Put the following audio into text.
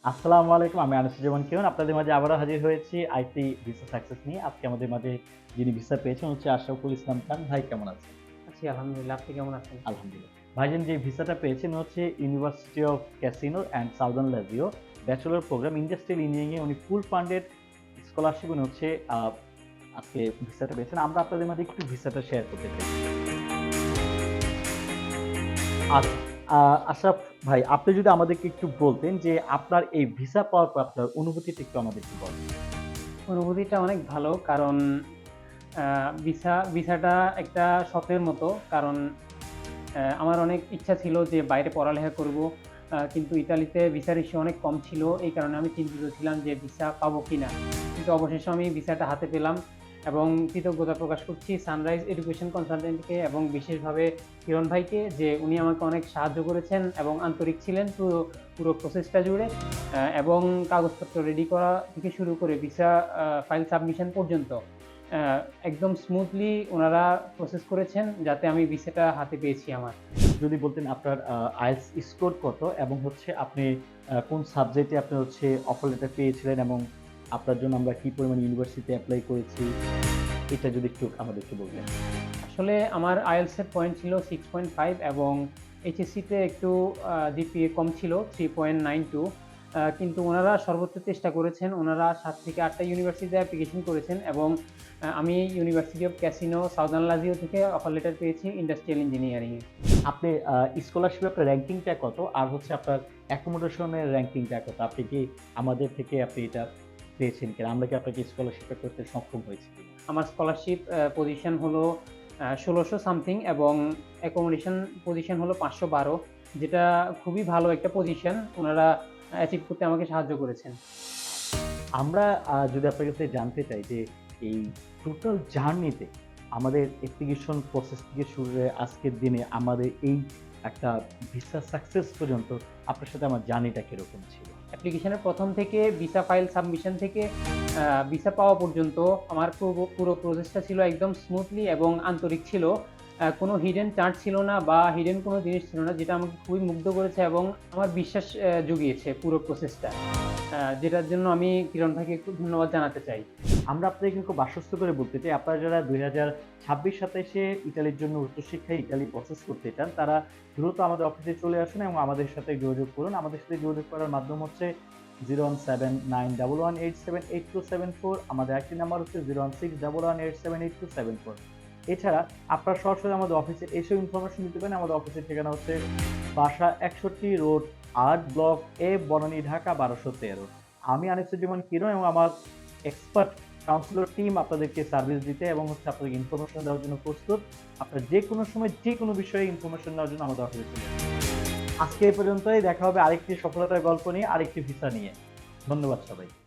আসসালামু আলাইকুম। আমি আনিসুজ্জামান কিরণ। আপনাদের মাঝে আবারও হাজির হয়েছি আইটি ভিসা সাকসেস নিয়ে। আজকে আমাদের মাঝে যিনি ভিসা পেয়েছেন হচ্ছে আশরাফুল ইসলাম খান। ভাই কেমন আছেন? আছি আলহামদুলিল্লাহ। আপনি কেমন আছেন? আলহামদুলিল্লাহ। ভাইজান যে ভিসাটা পেয়েছেন হচ্ছে University of Cassino and Southern Lazio bachelor programme industrial engineering এ উনি ফুল ফান্ডেড স্কলারশিপ উনি হচ্ছে আজকে ভিসাটা পেয়েছেন। আমরা আপনাদের মাঝে একটু ভিসাটা শেয়ার করতে চাই। আচ্ছা, আ আশরাফ ভাই আপনি যদি আমাদেরকে একটু বলতেন যে আপনার এই ভিসা পাওয়ার পর আপনার অনুভূতিটা একটু আমাদেরকে বলেন। অনুভূতিটা অনেক ভালো। কারণ আ ভিসাটা একটা স্বপ্নের মতো। কারণ আমার অনেক ইচ্ছা ছিল যে বাইরে পড়ালেখা করব। কিন্তু ইতালিতে ভিসার ইস্যু অনেক কম ছিল। এই কারণে আমি চিন্তিত ছিলাম যে ভিসা পাবো কিনা। কিন্তু অবশেষে আমি ভিসাটা হাতে পেলাম এবং কৃতজ্ঞতা প্রকাশ করছি সানরাইজ এডুকেশন কনসালটেন্টকে এবং বিশেষভাবে কিরণ ভাইকে যে উনি আমাকে অনেক সাহায্য করেছেন এবং আন্তরিক ছিলেন পুরো প্রসেসটা জুড়ে। এবং কাগজপত্র রেডি করা থেকে শুরু করে ভিসা ফাইল সাবমিশন পর্যন্ত আ একদম স্মুথলি উনারা প্রসেস করেছেন যাতে আমি ভিসাটা হাতে পেয়েছি আমার। যদি বলতেন আপনার আইএলটিএস স্কোর কত এবং হচ্ছে আপনি কোন সাবজেক্টে আপনি হচ্ছে অফার লেটার পেয়েছিলেন এবং আপনার জন্য আমরা কি পরিমাণ ইউনিভার্সিটিতে এপ্লাই করেছি, এটা যদি একটু আমাদেরকে বলতেন। আসলে আমার IELTS এর পয়েন্ট ছিল 6.5 এবং HSC তে একটু জিপিএ কম ছিল 3.92। কিন্তু উনারা সর্বোচ্চ চেষ্টা করেছেন। উনারা ৭ থেকে ৮ টা ইউনিভার্সিটিতে অ্যাপ্লিকেশন করেছেন এবং আমি university of casino southern Lazio থেকে অফার লেটার পেয়েছি ইন্ডাস্ট্রিয়াল ইঞ্জিনিয়ারিং এ। আপনি স্কলারশিপে আপনার র‍্যাংকিংটা কত? আর হচ্ছে আপনার অ্যাকোমোডেশনের র‍্যাংকিংটা কত? আপনি কি আমাদের থেকে আপনি এটা পেয়েছেন কিনা? আমরা কি আপনাকে স্কলারশিপটা করতে সক্ষম হয়েছি কিনা? আমার স্কলারশিপ পজিশন হলো ১৬০০ সামথিং এবং অ্যাকোমোডেশন পজিশন হলো ৫১২, যেটা খুবই ভালো একটা পজিশন। উনারা অ্যাচিভ করতে আমাকে সাহায্য করেছেন। আমরা যদি আপনার কাছে জানতে চাই যে এই টোটাল জার্নিতে আমাদের অ্যাপ্লিকেশন প্রসেস থেকে শুরু করে আজকের দিনে আমাদের এই একটা ভিসা সাকসেস পর্যন্ত আপনার সাথে আমার জার্নিটা কিরকম ছিল? অ্যাপ্লিকেশনের ১ম থেকে ভিসা ফাইল সাবমিশন থেকে ভিসা পাওয়া পর্যন্ত আমার পুরো প্রসেসটা ছিল একদম স্মুথলি এবং আন্তরিক ছিল। কোনো হিডেন চার্জ ছিল না বা হিডেন কোনো জিনিস ছিল না, যেটা আমাকে খুবই মুগ্ধ করেছে এবং আমার বিশ্বাস জুগিয়েছে পুরো প্রসেসটা। যেটার জন্য আমি কিরণ ভাইকে একটু ধন্যবাদ জানাতে চাই। আমরা আপনাদেরকে খুব আশ্বস্ত করে বলতে চাই, আপনারা যারা ২০২৬-২৭ ইতালির জন্য উচ্চশিক্ষায় ইতালি প্রসেস করতে চান, তারা দ্রুত আমাদের অফিসে চলে আসুন এবং আমাদের সাথে যোগাযোগ করুন। আমাদের সাথে যোগাযোগ করার মাধ্যম হচ্ছে 01791187827 আমাদের আরেকটি নাম্বার হচ্ছে 01611878274। এছাড়া আপনারা সরাসরি আমাদের অফিসে এসেও ইনফরমেশন নিতে পারেন। আমাদের অফিসের ঠিকানা হচ্ছে বাসা ৬১ রোড ৮ ব্লক এ বনানী ঢাকা ১২১৩। আমি আনিসুজ্জামান কিরণ এবং আমার এক্সপার্ট কাউন্সিলর টিম আপনাদেরকে সার্ভিস দিতে এবং হচ্ছে আপনাদেরকে ইনফরমেশন দেওয়ার জন্য প্রস্তুত। আপনারা যেকোনো সময় যেকোনো বিষয়ে ইনফরমেশন নেওয়ার জন্য আমাদের অফিসে চলে আসুন। আজকে এই পর্যন্তই। দেখা হবে আরেকটি সফলতার গল্প নিয়ে, আরেকটি ভিসা নিয়ে। ধন্যবাদ সবাইকে।